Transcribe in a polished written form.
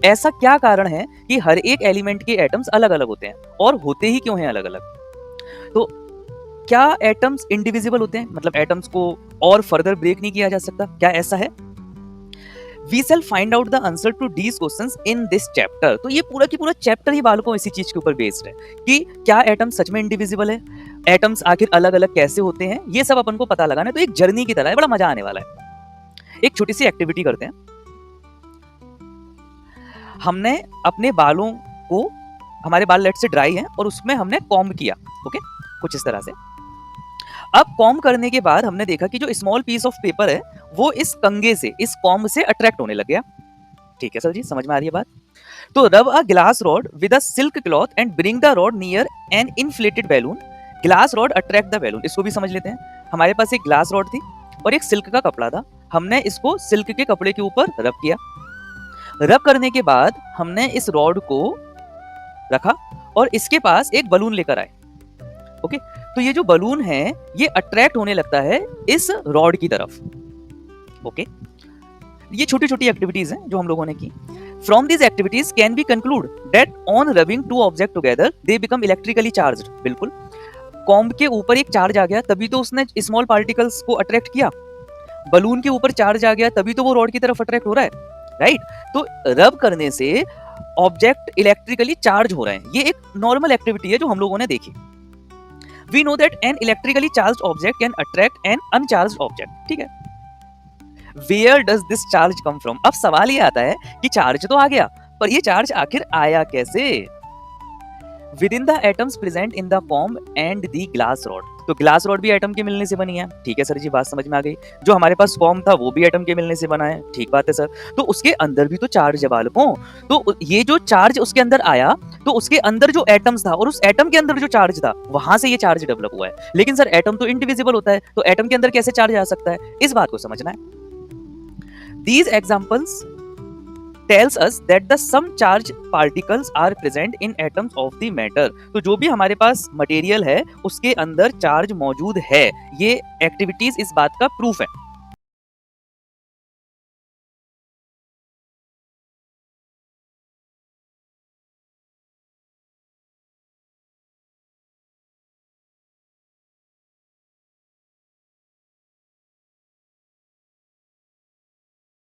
ऐसा क्या कारण है कि हर एक एलिमेंट के एटम्स अलग अलग होते हैं, और होते ही क्यों हैं अलग अलग? तो क्या एटम्स इंडिविजिबल होते हैं, मतलब एटम्स को और फर्दर ब्रेक नहीं किया जा सकता, क्या ऐसा है? We shall find out the answer to these questions in this chapter. तो ये पूरा की पूरा चैप्टर ही बालकों इसी चीज के ऊपर बेस्ड है कि क्या एटम सच में इंडिविजिबल है, एटम्स आखिर अलग अलग कैसे होते हैं, ये सब अपन को पता लगाना है। तो एक जर्नी की तरह है, बड़ा मजा आने वाला है। एक छोटी सी एक्टिविटी करते हैं। हमने अपने बालों को, हमारे बाल लेट से ड्राई हैं और उसमें हमने कॉम्ब किया, ओके, कुछ इस तरह से। अब कॉम्ब करने के बाद हमने देखा कि जो स्मॉल पीस ऑफ पेपर है वो इस कंघे से, इस कॉम्ब से अट्रैक्ट होने लग गया। ठीक है सर जी, समझ में आ रही है बात? तो rub a glass rod with a silk cloth and bring the rod near an inflated balloon. Glass rod attract the balloon, इसको भी समझ लेते हैं। हमारे पास एक ग्लास रॉड थी और एक सिल्क का कपड़ा था। हमने इसको सिल्क के कपड़े के ऊपर रब किया। रब करने के बाद हमने इस रॉड को रखा और इसके पास एक बलून लेकर आए, ओके। तो ये जो बलून है ये अट्रैक्ट होने लगता है इस रॉड की तरफ, ओके। ये छोटी छोटी एक्टिविटीज हैं जो हम लोगों ने की। From these activities can be conclude that on rubbing two object together they become electrically charged. बिल्कुल, कॉम्ब के ऊपर एक चार्ज आ गया तभी तो उसने स्मॉल पार्टिकल्स को अट्रैक्ट किया। बलून के ऊपर चार्ज आ गया तभी तो वो रॉड की तरफ अट्रैक्ट हो रहा है, राइट। तो रब करने से ऑब्जेक्ट इलेक्ट्रिकली चार्ज हो रहे हैं। ये एक नॉर्मल एक्टिविटी है जो हम लोगों ने देखी। We know that an electrically charged object can attract an uncharged object, ठीक है। Where does this charge come from? अब सवाल ये आता है कि चार्ज तो आ गया, पर ये चार्ज आखिर आया कैसे? With in the atoms present in the comb and the glass rod. तो ग्लास रॉड भी एटम के मिलने से बनी है, ठीक है सर जी, बात समझ में आ गई। जो हमारे पास कॉम्ब था वो भी एटम के मिलने से बना है, ठीक बात है सर। तो उसके अंदर भी तो चार्ज है बालकों। तो ये जो चार्ज उसके अंदर आया, तो उसके अंदर जो एटम्स था और उस एटम के अंदर जो चार्ज था, वहां से ये चार्ज डेवलप हुआ है। लेकिन सर एटम तो इंडिविजिबल होता है, तो एटम के अंदर कैसे चार्ज आ सकता है, इस बात को समझना है। These examples tells us that the some charge particles are present in atoms of the matter। तो जो भी हमारे पास मटेरियल है उसके अंदर चार्ज मौजूद है। ये एक्टिविटीज इस बात का प्रूफ है।